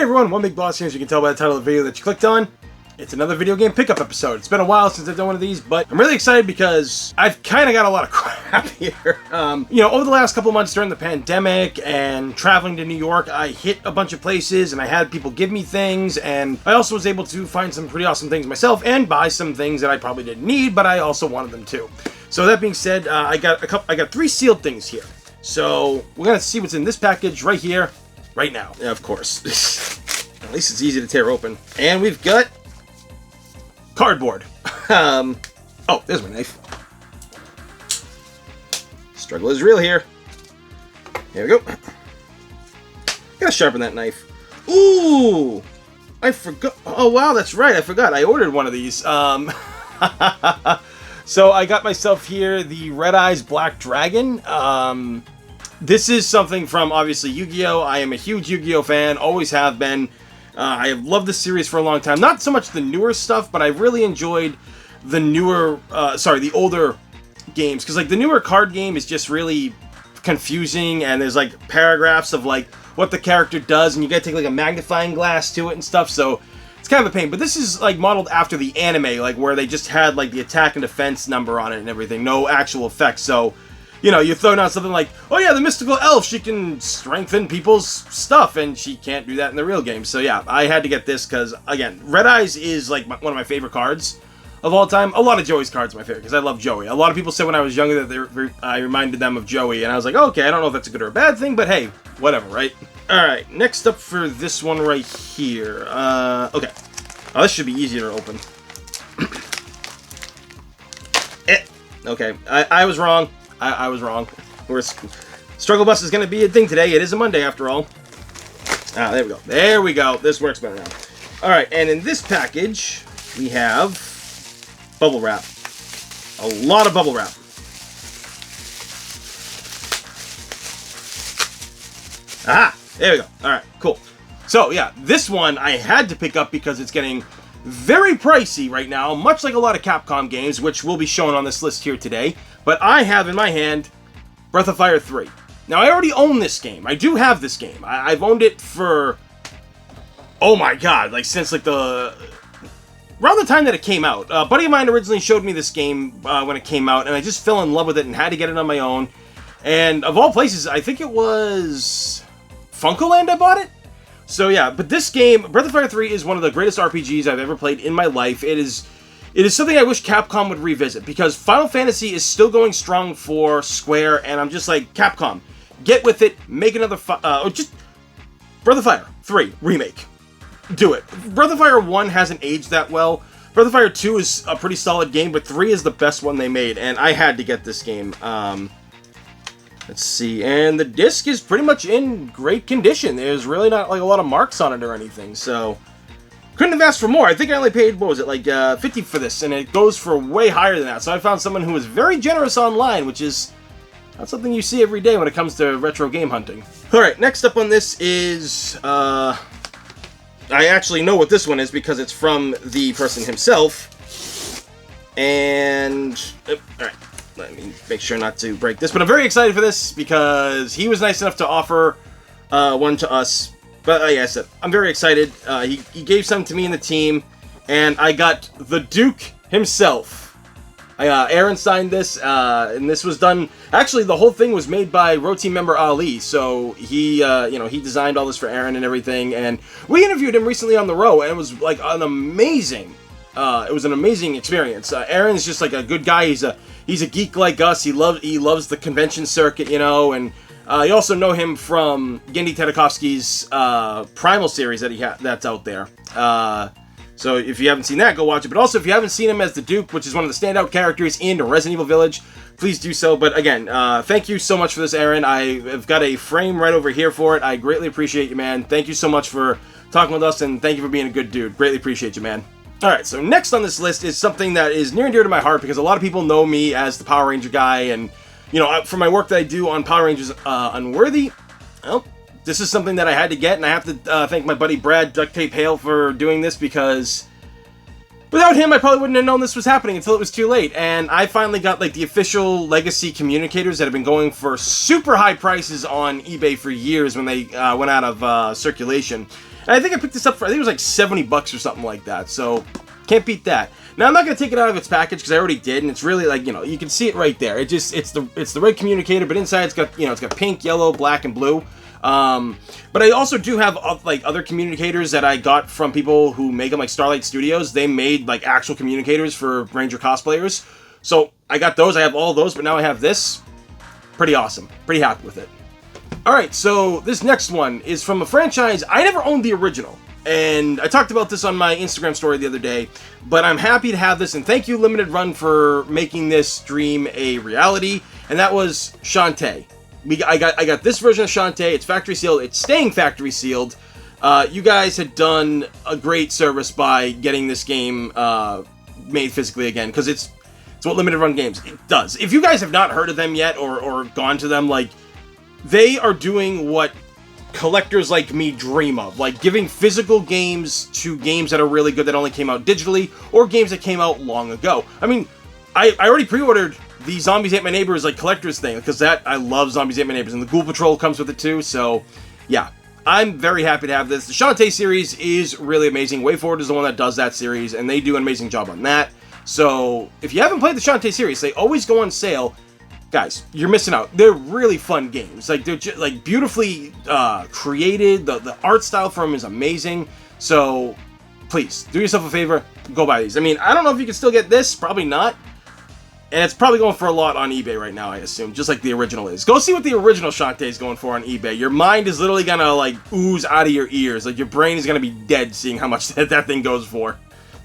everyone, One Big Boss here. As you can tell by the title of the video that you clicked on, it's another video game pickup episode. It's been a while since I've done one of these, but I'm really excited because I've kind of got a lot of crap here. Over the last couple of months during the pandemic and traveling to New York, I hit a bunch of places and I had people give me things, and I also was able to find some pretty awesome things myself and buy some things that I probably didn't need, but I also wanted them too. So that being said, I got 3 sealed things here. So we're gonna see what's in this package right here, right now. Yeah, of course. At least it's easy to tear open. And we've got cardboard. Oh, there's my knife. Struggle is real here. Here we go. Gotta sharpen that knife. Ooh! I forgot. Oh, wow, that's right. I forgot. I ordered one of these. So I got myself here the Red Eyes Black Dragon. This is something from, obviously, Yu-Gi-Oh! I am a huge Yu-Gi-Oh! Fan. Always have been. I have loved this series for a long time. Not so much the newer stuff, but I really enjoyed the the older games. Because, like, the newer card game is just really confusing, and there's, like, paragraphs of, like, what the character does, and you gotta take, like, a magnifying glass to it and stuff, so it's kind of a pain. But this is, like, modeled after the anime, like, where they just had, like, the attack and defense number on it and everything. No actual effects, so you know, you throw down something like, oh yeah, the mystical elf, she can strengthen people's stuff, and she can't do that in the real game. So yeah, I had to get this because, again, Red Eyes is like one of my favorite cards of all time. A lot of Joey's cards are my favorite because I love Joey. A lot of people said when I was younger that I reminded them of Joey, and I was like, okay, I don't know if that's a good or a bad thing, but hey, whatever, right? Alright, next up for this one right here. Okay. Oh, this should be easier to open. Okay, I was wrong. I was wrong. Struggle Bus is going to be a thing today. It is a Monday, after all. Ah, there we go. There we go. This works better now. Alright, and in this package, we have bubble wrap. A lot of bubble wrap. Aha! There we go. Alright, cool. So, yeah, this one I had to pick up because it's getting very pricey right now, much like a lot of Capcom games, which will be shown on this list here today. But I have in my hand Breath of Fire 3. Now, I already own this game. I do have this game. I've owned it for, oh my god, like since like around the time that it came out. A buddy of mine originally showed me this game when it came out, and I just fell in love with it and had to get it on my own. And of all places, I think it was Funkoland I bought it? So yeah, but this game, Breath of Fire 3, is one of the greatest RPGs I've ever played in my life. It is something I wish Capcom would revisit, because Final Fantasy is still going strong for Square, and I'm just like, Capcom, get with it, make another, just Breath of Fire 3 remake. Do it. Breath of Fire 1 hasn't aged that well. Breath of Fire 2 is a pretty solid game, but 3 is the best one they made, and I had to get this game. Let's see, and the disc is pretty much in great condition. There's really not like a lot of marks on it or anything, so couldn't have asked for more. I think I only paid, what was it, like $50 for this, and it goes for way higher than that. So I found someone who was very generous online, which is not something you see every day when it comes to retro game hunting. Alright, next up on this is, I actually know what this one is because it's from the person himself. And, alright, let me make sure not to break this. But I'm very excited for this because he was nice enough to offer one to us. But like I said, I'm very excited. He gave some to me and the team, and I got the Duke himself. Aaron signed this, and this was done. Actually, the whole thing was made by Row Team member Ali. So he, he designed all this for Aaron and everything. And we interviewed him recently on the Row, and it was like an amazing. It was an amazing experience. Aaron's just like a good guy. He's a geek like us. He loves the convention circuit, and. You also know him from Gendy Tartakovsky's Primal series that's out there. So if you haven't seen that, go watch it. But also, if you haven't seen him as the Duke, which is one of the standout characters in Resident Evil Village, please do so. But again, thank you so much for this, Aaron. I've got a frame right over here for it. I greatly appreciate you, man. Thank you so much for talking with us, and thank you for being a good dude. Greatly appreciate you, man. Alright, so next on this list is something that is near and dear to my heart because a lot of people know me as the Power Ranger guy, and for my work that I do on Power Rangers Unworthy, well, this is something that I had to get, and I have to thank my buddy Brad Duct Tape Hale for doing this, because without him, I probably wouldn't have known this was happening until it was too late. And I finally got like the official Legacy communicators that have been going for super high prices on eBay for years when they went out of circulation. And I think I picked this up for, I think it was like 70 bucks or something like that. So, can't beat that. Now, I'm not going to take it out of its package because I already did, and it's really like, you know, you can see it right there. It's the red communicator, but inside it's got, you know, it's got pink, yellow, black, and blue. But I also do have like other communicators that I got from people who make them, like Starlight Studios. They made like actual communicators for Ranger cosplayers. So I got those. I have all those, but now I have this. Pretty awesome. Pretty happy with it. All right, so this next one is from a franchise I never owned the original. And I talked about this on my Instagram story the other day, but I'm happy to have this, and thank you, Limited Run, for making this dream a reality, and that was Shantae. I got this version of Shantae. It's factory sealed. It's staying factory sealed. You guys had done a great service by getting this game made physically again, because it's what Limited Run Games it does. If you guys have not heard of them yet or gone to them, like, they are doing what collectors like me dream of, like giving physical games to games that are really good that only came out digitally, or games that came out long ago. I mean, I already pre-ordered the Zombies Ate My Neighbors like collector's thing, because I love Zombies Ate My Neighbors, and the Ghoul Patrol comes with it too, so yeah. I'm very happy to have this. The Shantae series is really amazing. WayForward is the one that does that series, and they do an amazing job on that. So, if you haven't played the Shantae series, they always go on sale. Guys, you're missing out. They're really fun games. Like, they're just, like, beautifully created. The art style for them is amazing. So, please, do yourself a favor. Go buy these. I mean, I don't know if you can still get this. Probably not. And it's probably going for a lot on eBay right now, I assume. Just like the original is. Go see what the original Shantae is going for on eBay. Your mind is literally gonna, like, ooze out of your ears. Like, your brain is gonna be dead seeing how much that thing goes for.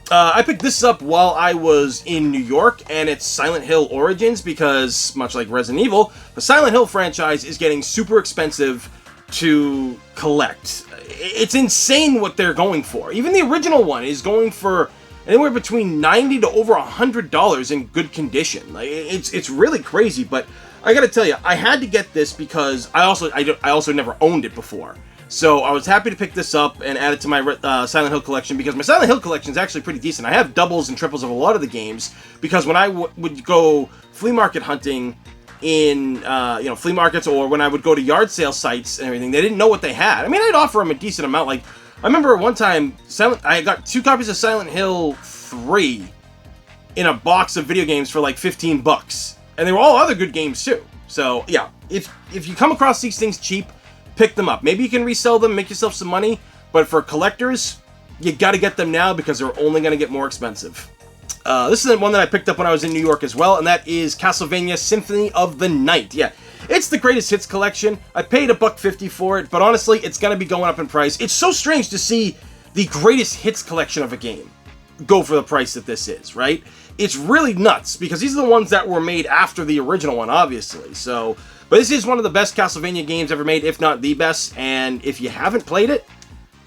I picked this up while I was in New York, and it's Silent Hill Origins, because, much like Resident Evil, the Silent Hill franchise is getting super expensive to collect. It's insane what they're going for. Even the original one is going for anywhere between $90 to over $100 in good condition. Like, it's really crazy, but I gotta tell you, I had to get this because I also never owned it before. So I was happy to pick this up and add it to my Silent Hill collection, because my Silent Hill collection is actually pretty decent. I have doubles and triples of a lot of the games, because when I would go flea market hunting in flea markets, or when I would go to yard sale sites and everything, they didn't know what they had. I mean, I'd offer them a decent amount. Like, I remember one time I got 2 copies of Silent Hill 3 in a box of video games for like 15 bucks, and they were all other good games too. So yeah, if you come across these things cheap, pick them up. Maybe you can resell them, make yourself some money, but for collectors, you gotta get them now, because they're only gonna get more expensive. This is the one that I picked up when I was in New York as well, and that is Castlevania Symphony of the Night. Yeah, it's the greatest hits collection. I paid $1.50 for it, but honestly, it's gonna be going up in price. It's so strange to see the greatest hits collection of a game go for the price that this is, right? It's really nuts, because these are the ones that were made after the original one, obviously, so... But this is one of the best Castlevania games ever made, if not the best, and if you haven't played it,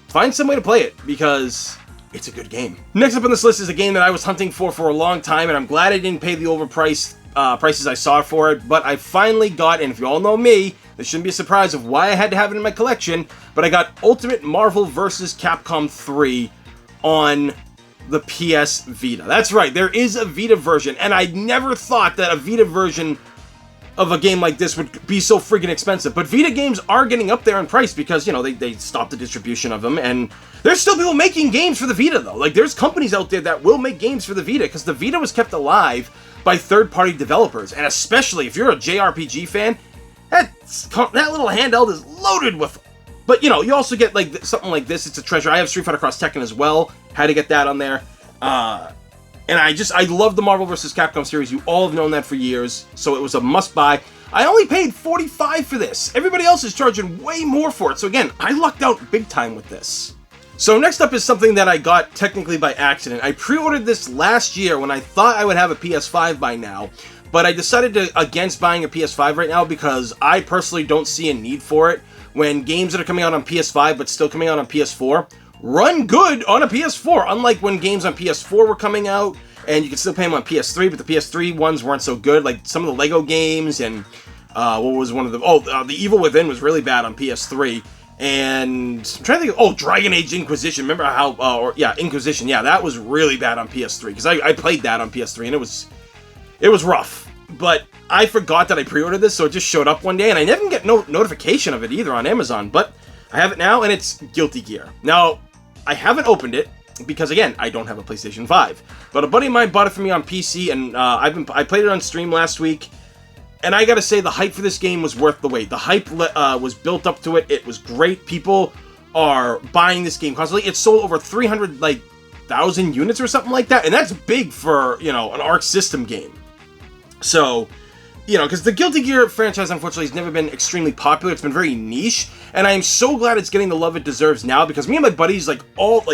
find some way to play it, because it's a good game. Next up on this list is a game that I was hunting for a long time, and I'm glad I didn't pay the overpriced prices I saw for it, but I finally got, and if you all know me, this shouldn't be a surprise of why I had to have it in my collection, but I got Ultimate Marvel vs. Capcom 3 on the PS Vita. That's right, there is a Vita version, and I never thought that a Vita version of a game like this would be so freaking expensive. But Vita games are getting up there in price, because, you know, they stopped the distribution of them, and there's still people making games for the Vita, though. Like, there's companies out there that will make games for the Vita, because the Vita was kept alive by third-party developers, and especially if you're a JRPG fan, that little handheld is loaded with... But, you know, you also get, like, something like this. It's a treasure. I have Street Fighter Cross Tekken as well. Had to get that on there. And I love the Marvel vs. Capcom series. You all have known that for years, so it was a must-buy. I only paid $45 for this. Everybody else is charging way more for it. So again, I lucked out big time with this. So next up is something that I got technically by accident. I pre-ordered this last year when I thought I would have a PS5 by now, but I decided against buying a PS5 right now, because I personally don't see a need for it when games that are coming out on PS5 but still coming out on PS4 run good on a PS4, unlike when games on PS4 were coming out, and you can still play them on PS3, but the PS3 ones weren't so good, like some of the Lego games, and what was one of them? The Evil Within was really bad on PS3, and I'm trying to think, Dragon Age Inquisition, remember how, Inquisition, yeah, that was really bad on PS3, because I played that on PS3, and it was rough, but I forgot that I pre-ordered this, so it just showed up one day, and I never get no notification of it either on Amazon, but I have it now, and it's Guilty Gear. Now, I haven't opened it, because again, I don't have a PlayStation 5. But a buddy of mine bought it for me on PC, and I played it on stream last week, and I gotta say, the hype for this game was worth the wait. The hype was built up to it. It was great. People are buying this game constantly. It sold over 300,000 units or something like that, and that's big for, an Arc System game. So, because the Guilty Gear franchise, unfortunately, has never been extremely popular. It's been very niche, and I am so glad it's getting the love it deserves now, because me and my buddies,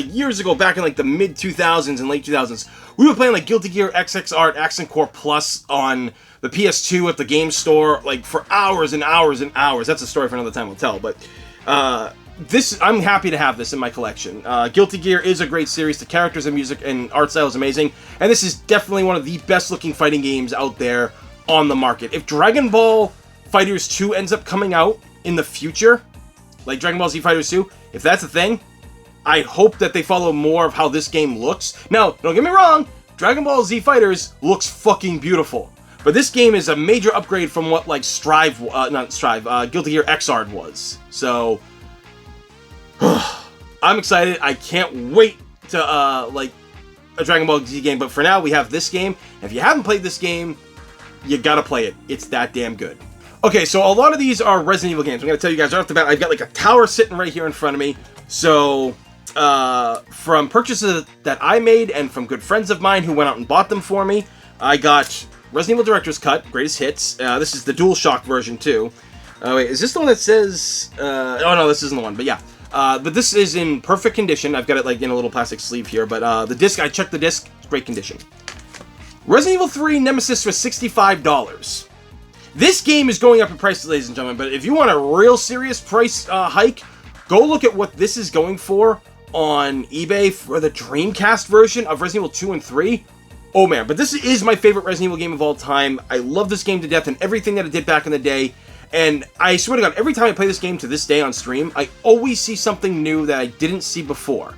years ago, back in, the mid-2000s and late 2000s, we were playing, Guilty Gear XX Art Accent Core Plus on the PS2 at the game store, for hours and hours and hours. That's a story for another time we'll tell, but, I'm happy to have this in my collection. Guilty Gear is a great series. The characters and music and art style is amazing, and this is definitely one of the best-looking fighting games out there on the market. If Dragon Ball Fighters 2 ends up coming out in the future, like Dragon Ball Z Fighters 2, if that's a thing, I hope that they follow more of how this game looks. Now, don't get me wrong, Dragon Ball Z Fighters looks fucking beautiful. But this game is a major upgrade from what, Guilty Gear Xrd was. So, I'm excited. I can't wait to, a Dragon Ball Z game. But for now, we have this game. If you haven't played this game, you gotta play it. It's that damn good. Okay, so a lot of these are Resident Evil games. I'm gonna tell you guys right off the bat, I've got, a tower sitting right here in front of me. So, from purchases that I made and from good friends of mine who went out and bought them for me, I got Resident Evil Director's Cut, Greatest Hits. This is the DualShock version, too. Wait, is this the one that says... oh, no, this isn't the one, but yeah. But this is in perfect condition. I've got it, in a little plastic sleeve here, but the disc, I checked the disc, it's great condition. Resident Evil 3 Nemesis for $65. This game is going up in price, ladies and gentlemen, but if you want a real serious price hike, go look at what this is going for on eBay for the Dreamcast version of Resident Evil 2 and 3. Oh man, but this is my favorite Resident Evil game of all time. I love this game to death and everything that it did back in the day. And I swear to God, every time I play this game to this day on stream, I always see something new that I didn't see before.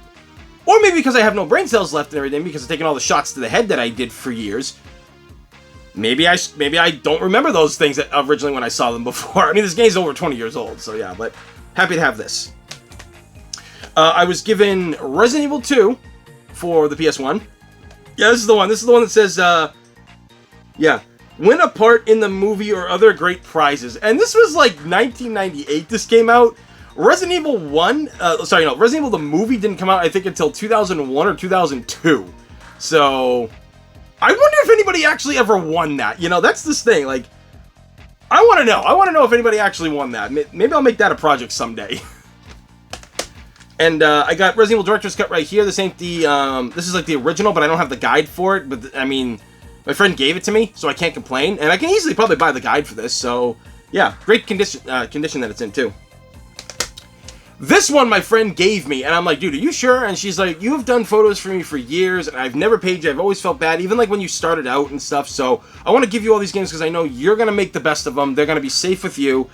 Or maybe because I have no brain cells left and everything, because I've taken all the shots to the head that I did for years. Maybe I don't remember those things that originally when I saw them before. I mean, this game's over 20 years old, so yeah, but happy to have this. I was given Resident Evil 2 for the PS1. Yeah, this is the one. This is the one that says, win a part in the movie or other great prizes. And this was 1998 this came out. Resident Evil 1, Resident Evil the movie didn't come out, I think, until 2001 or 2002. So, I wonder if anybody actually ever won that. That's this thing, I want to know. I want to know if anybody actually won that. Maybe I'll make that a project someday. And I got Resident Evil Director's Cut right here. This ain't the, this is the original, but I don't have the guide for it. But, I mean, my friend gave it to me, so I can't complain. And I can easily probably buy the guide for this, so, yeah. Great condition that it's in, too. This one my friend gave me, and I'm like, dude, are you sure? And she's like, you have done photos for me for years, and I've never paid you. I've always felt bad, even when you started out and stuff. So I want to give you all these games because I know you're going to make the best of them. They're going to be safe with you.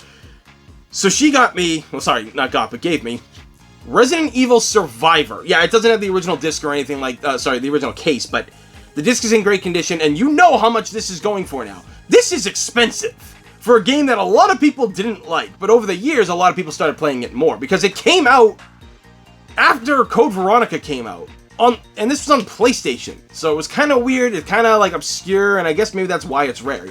So she got me, well, sorry, not got, but gave me Resident Evil Survivor. Yeah, it doesn't have the original disc or anything the original case, but the disc is in great condition, and you know how much this is going for now. This is expensive for a game that a lot of people didn't like, but over the years, a lot of people started playing it more, because it came out after Code Veronica came out, and this was on PlayStation, so it was kind of weird, it's kind of, obscure, and I guess maybe that's why it's rare,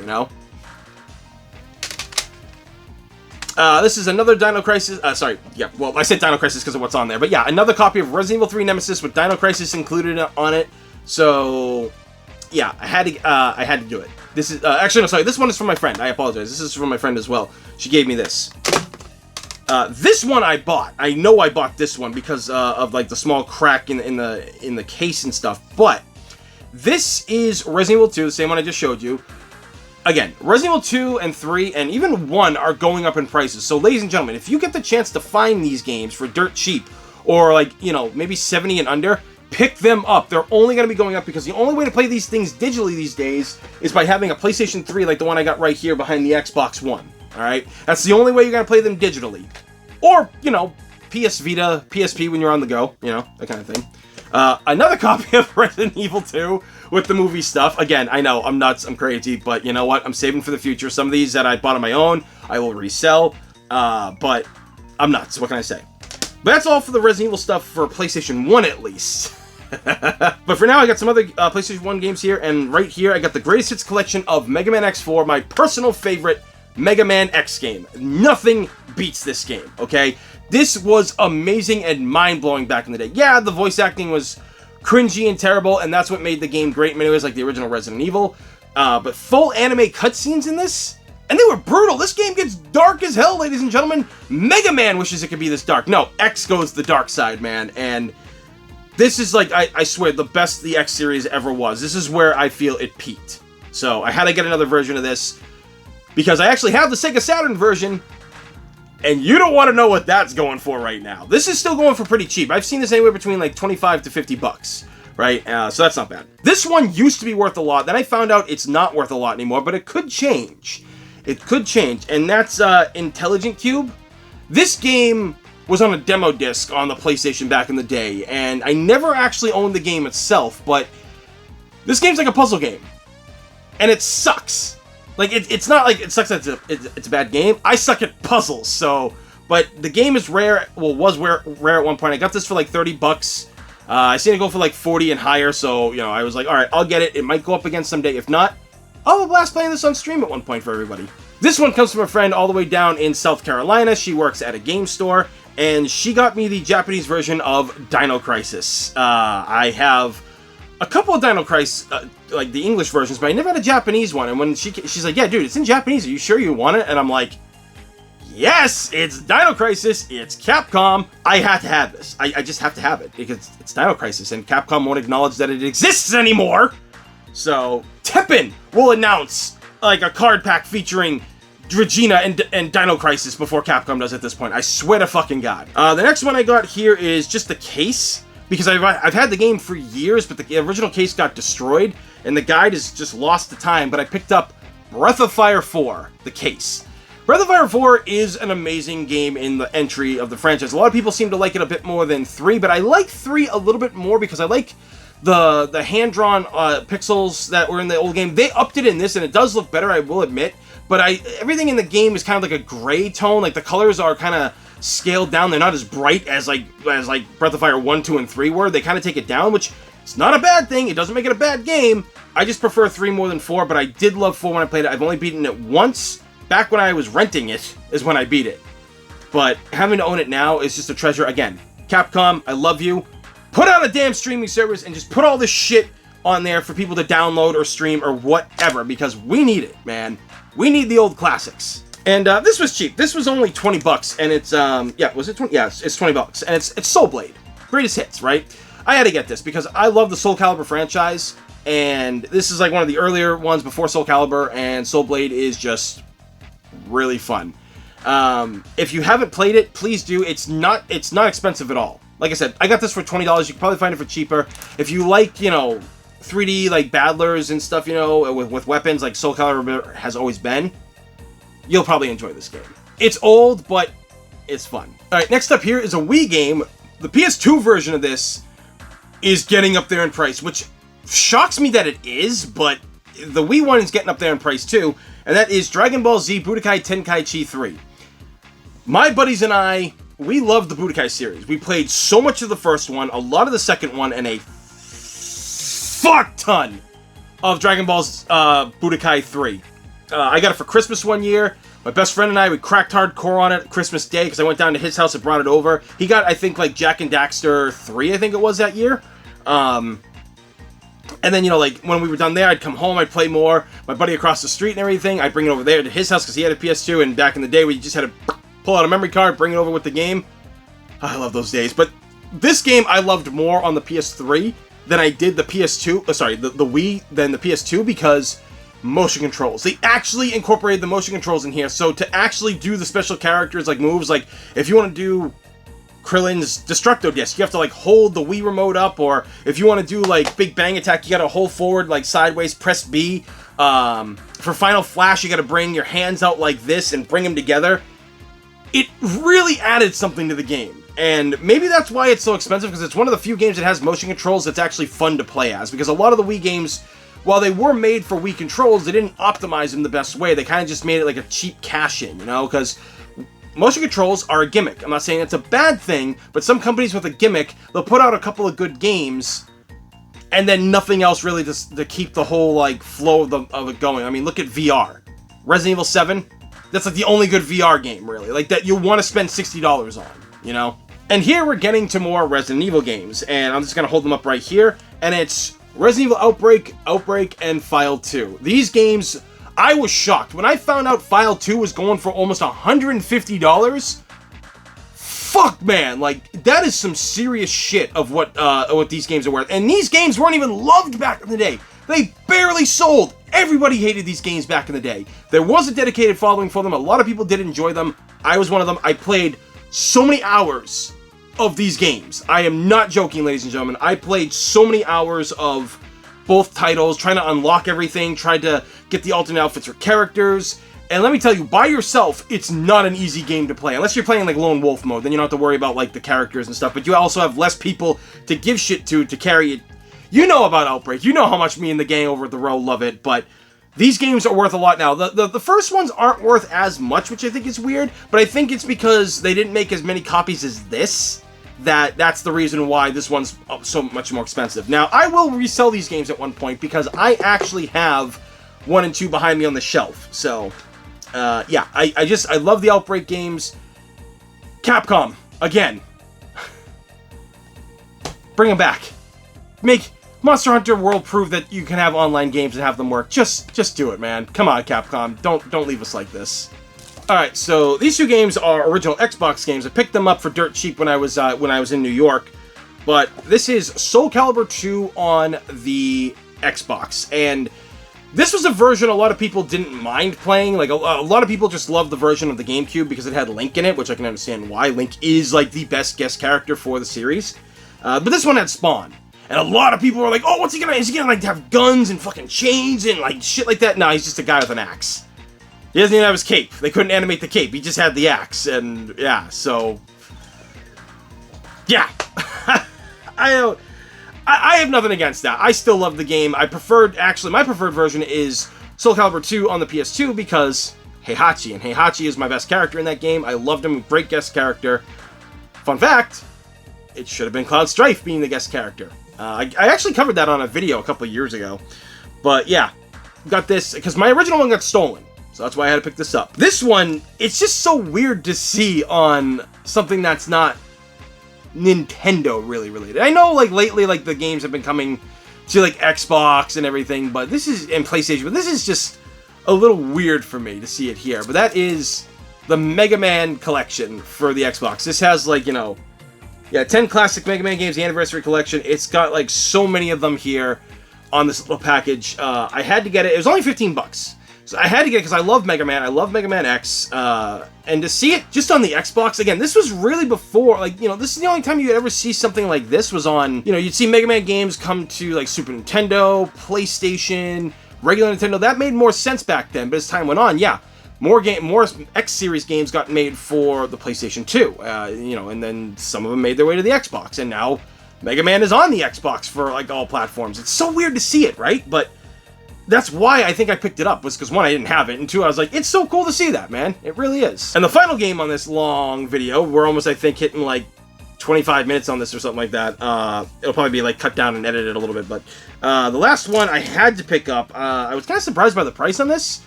This is another Dino Crisis, I said Dino Crisis because of what's on there, but yeah, another copy of Resident Evil 3 Nemesis with Dino Crisis included on it, so, yeah, I had to do it. This is, actually, no, sorry, this one is from my friend. I apologize. This is from my friend as well. She gave me this. This one I bought. I know I bought this one because of, the small crack in the case and stuff. But this is Resident Evil 2, the same one I just showed you. Again, Resident Evil 2 and 3 and even 1 are going up in prices. So, ladies and gentlemen, if you get the chance to find these games for dirt cheap, or, maybe 70 and under, pick them up. They're only going to be going up because the only way to play these things digitally these days is by having a PlayStation 3 like the one I got right here behind the Xbox One. Alright? That's the only way you're going to play them digitally. Or, PS Vita, PSP when you're on the go. That kind of thing. Another copy of Resident Evil 2 with the movie stuff. Again, I know, I'm nuts, I'm crazy, but you know what? I'm saving for the future. Some of these that I bought on my own, I will resell. But I'm nuts. What can I say? But that's all for the Resident Evil stuff for PlayStation 1 at least. But for now, I got some other PlayStation 1 games here, and right here, I got the Greatest Hits collection of Mega Man X4, my personal favorite Mega Man X game. Nothing beats this game, okay? This was amazing and mind-blowing back in the day. Yeah, the voice acting was cringy and terrible, and that's what made the game great in many ways, like the original Resident Evil. But full anime cutscenes in this, and they were brutal. This game gets dark as hell, ladies and gentlemen. Mega Man wishes it could be this dark. No, X goes the dark side, man, and this is like, I swear, the best the X series ever was. This is where I feel it peaked. So I had to get another version of this, because I actually have the Sega Saturn version, and you don't want to know what that's going for right now. This is still going for pretty cheap. I've seen this anywhere between like 25 to 50 bucks, right? So that's not bad. This one used to be worth a lot. Then I found out it's not worth a lot anymore, but it could change. It could change, and that's Intelligent Cube. This game was on a demo disc on the PlayStation back in the day, and I never actually owned the game itself, but this game's like a puzzle game, and it sucks. Like, it's not like it sucks that it's a bad game. I suck at puzzles, so, but the game is rare, well, was rare at one point. I got this for like 30 bucks. I seen it go for like 40 and higher, so, you know, I was like, alright, I'll get it. It might go up again someday. If not, I'll have a blast playing this on stream at one point for everybody. This one comes from a friend all the way down in South Carolina. She works at a game store, and she got me the Japanese version of Dino Crisis. I have a couple of Dino Crisis, like the English versions, but I never had a Japanese one. And when she's like, yeah, dude, it's in Japanese. Are you sure you want it? And I'm like, yes, it's Dino Crisis. It's Capcom. I have to have this. I just have to have it because it's Dino Crisis, and Capcom won't acknowledge that it exists anymore. So Teppen will announce like a card pack featuring Regina and Dino Crisis before Capcom does at this point. I swear to fucking God. The next one I got here is just the case, because I've had the game for years, but the original case got destroyed, and the guide is just lost to time, but I picked up Breath of Fire 4, the case. Breath of Fire 4 is an amazing game in the entry of the franchise. A lot of people seem to like it a bit more than 3, but I like 3 a little bit more because I like the hand-drawn pixels that were in the old game. They upped it in this, and it does look better, I will admit, but everything in the game is kind of like a gray tone. Like, the colors are kind of scaled down. They're not as bright as like Breath of Fire 1, 2, and 3 were. They kind of take it down, which is not a bad thing. It doesn't make it a bad game. I just prefer 3 more than 4, but I did love 4 when I played it. I've only beaten it once. Back when I was renting it is when I beat it. But having to own it now is just a treasure. Again, Capcom, I love you. Put out a damn streaming service and just put all this shit on there for people to download or stream or whatever, because we need it, man. We need the old classics. And this was cheap. This was only 20 bucks, and it's, yeah, was it 20? Yeah, it's 20 bucks, and it's Soul Blade. Greatest hits, right? I had to get this because I love the Soul Calibur franchise, and this is like one of the earlier ones before Soul Calibur, and Soul Blade is just really fun. If you haven't played it, please do. It's not expensive at all. Like I said, I got this for $20. You can probably find it for cheaper. If you like, you know, 3D like battlers and stuff, you know, with weapons like Soul Calibur has always been, you'll probably enjoy this game. It's old, but it's fun. Alright, next up here is a Wii game. The PS2 version of this is getting up there in price, which shocks me that it is, but the Wii one is getting up there in price too, and that is Dragon Ball Z Budokai Tenkaichi 3. My buddies and I, we love the Budokai series. We played so much of the first one, a lot of the second one, and a fuck ton of Dragon Ball's Budokai 3. I got it for Christmas one year. My best friend and I, we cracked hardcore on it Christmas Day because I went down to his house and brought it over. He got, I think, like Jak and Daxter 3, I think it was that year. And then, you know, like, when we were done there, I'd come home, I'd play more. My buddy across the street and everything, I'd bring it over there to his house because he had a PS2, and back in the day, we just had to pull out a memory card, bring it over with the game. I love those days. But this game I loved more on the PS3 than I did the PS2, the Wii than the PS2, because motion controls. They actually incorporated the motion controls in here, so to actually do the special characters, like moves, like, if you want to do Krillin's Destructo Disc, you have to, like, hold the Wii remote up, or if you want to do, like, Big Bang Attack, you gotta hold forward, like, sideways, press B. For Final Flash, you gotta bring your hands out like this and bring them together. It really added something to the game. And maybe that's why it's so expensive, because it's one of the few games that has motion controls that's actually fun to play as. Because a lot of the Wii games, while they were made for Wii controls, they didn't optimize them the best way. They kind of just made it like a cheap cash-in, you know? Because motion controls are a gimmick. I'm not saying it's a bad thing, but some companies with a gimmick, they'll put out a couple of good games, and then nothing else really to keep the whole, like, flow of it going. I mean, look at VR. Resident Evil 7, that's like the only good VR game, really. Like, that you want to spend $60 on, you know? And here we're getting to more Resident Evil games, and I'm just going to hold them up right here, and it's Resident Evil Outbreak, and File 2. These games, I was shocked. When I found out File 2 was going for almost $150, fuck, man, like, that is some serious shit of what these games are worth. And these games weren't even loved back in the day. They barely sold. Everybody hated these games back in the day. There was a dedicated following for them. A lot of people did enjoy them. I was one of them. I played so many hours of these games. I am not joking, ladies and gentlemen. I played so many hours of both titles, trying to unlock everything, tried to get the alternate outfits for characters. And let me tell you, by yourself, it's not an easy game to play. Unless you're playing like lone wolf mode, then you don't have to worry about like the characters and stuff. But you also have less people to give shit to carry it. You know about Outbreak. You know how much me and the gang over at the row love it. But these games are worth a lot now. The first ones aren't worth as much, which I think is weird. But I think it's because they didn't make as many copies as this. That's the reason why this one's so much more expensive. Now, I will resell these games at one point because I actually have 1 and 2 behind me on the shelf. So, yeah, I love the Outbreak games. Capcom, again. Bring them back. Make Monster Hunter World prove that you can have online games and have them work. Just do it, man. Come on, Capcom. Don't leave us like this. Alright, so these two games are original Xbox games. I picked them up for dirt cheap when I was in New York. But this is Soul Calibur 2 on the Xbox. And this was a version a lot of people didn't mind playing. Like, a lot of people just loved the version of the GameCube because it had Link in it, which I can understand why. Link is, like, the best guest character for the series. But this one had Spawn. And a lot of people were like, oh, what's he gonna... Is he gonna, like, have guns and fucking chains and, like, shit like that? No, he's just a guy with an axe. He doesn't even have his cape. They couldn't animate the cape. He just had the axe. And, yeah, so... Yeah. I have nothing against that. I still love the game. Actually, my preferred version is Soul Calibur 2 on the PS2 because Heihachi. And Heihachi is my best character in that game. I loved him. Great guest character. Fun fact, it should have been Cloud Strife being the guest character. I actually covered that on a video a couple of years ago. But, yeah. Got this, because my original one got stolen. So that's why I had to pick this up. This one, it's just so weird to see on something that's not Nintendo really related. I know, like, lately, like, the games have been coming to, like, Xbox and everything, but this is, and PlayStation, but this is just a little weird for me to see it here. But that is the Mega Man collection for the Xbox. This has, like, you know, yeah, 10 classic Mega Man games, the Anniversary Collection. It's got, like, so many of them here on this little package. I had to get it. It was only 15 bucks. So I had to get it because I love Mega Man. I love Mega Man X. And to see it just on the Xbox, again, this was really before, like, you know, this is the only time you'd ever see something like this was on, you know, you'd see Mega Man games come to, like, Super Nintendo, PlayStation, regular Nintendo. That made more sense back then, but as time went on, yeah, more X-Series games got made for the PlayStation 2, you know, and then some of them made their way to the Xbox, and now Mega Man is on the Xbox for, like, all platforms. It's so weird to see it, right? But that's why I think I picked it up, was because, one, I didn't have it, and two, I was like, it's so cool to see that, man. It really is. And the final game on this long video, we're almost, I think, hitting, like, 25 minutes on this or something like that. It'll probably be, like, cut down and edited a little bit, but the last one I had to pick up. I was kind of surprised by the price on this,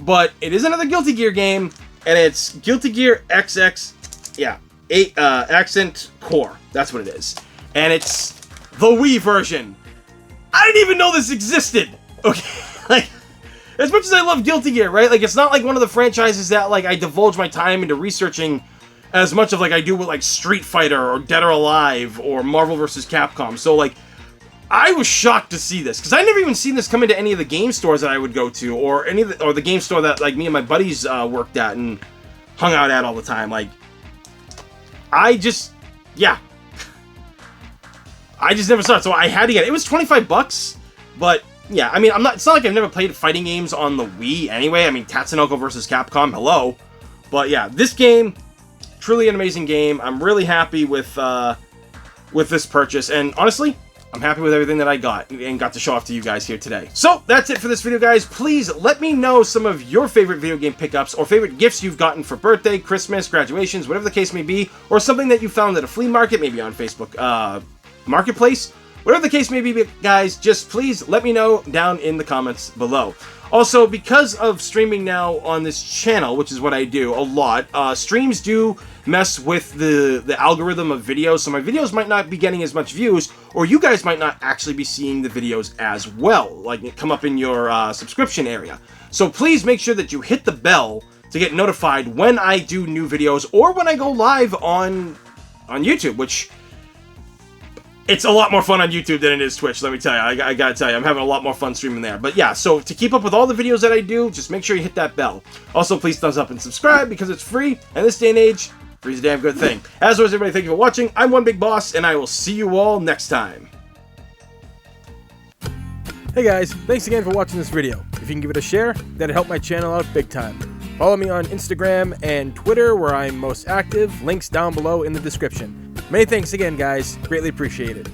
but it is another Guilty Gear game, and it's Guilty Gear XX, yeah, Accent Core. That's what it is. And it's the Wii version. I didn't even know this existed! Okay, like, as much as I love Guilty Gear, right? Like, it's not like one of the franchises that, like, I divulge my time into researching as much of, like, I do with, like, Street Fighter or Dead or Alive or Marvel vs. Capcom. So, like, I was shocked to see this, because I never even seen this come into any of the game stores that I would go to, or the game store that, like, me and my buddies worked at and hung out at all the time. Like, yeah. I just never saw it, so I had to get it. It was 25 bucks, but yeah, I mean, it's not like I've never played fighting games on the Wii anyway. I mean, Tatsunoko vs. Capcom, hello. But yeah, this game, truly an amazing game. I'm really happy with this purchase. And honestly, I'm happy with everything that I got and got to show off to you guys here today. So that's it for this video, guys. Please let me know some of your favorite video game pickups or favorite gifts you've gotten for birthday, Christmas, graduations, whatever the case may be, or something that you found at a flea market, maybe on Facebook Marketplace. Whatever the case may be, guys, just please let me know down in the comments below. Also, because of streaming now on this channel, which is what I do a lot, streams do mess with the algorithm of videos, so my videos might not be getting as much views, or you guys might not actually be seeing the videos as well, like it come up in your subscription area. So please make sure that you hit the bell to get notified when I do new videos, or when I go live on YouTube, which... it's a lot more fun on YouTube than it is Twitch, let me tell you. I gotta tell you, I'm having a lot more fun streaming there. But yeah, so to keep up with all the videos that I do, just make sure you hit that bell. Also, please thumbs up and subscribe, because it's free, and this day and age, free is a damn good thing. As always, everybody, thank you for watching. I'm One Big Boss, and I will see you all next time. Hey guys, thanks again for watching this video. If you can give it a share, that'd help my channel out big time. Follow me on Instagram and Twitter, where I'm most active. Links down below in the description. Many thanks again, guys. Greatly appreciated.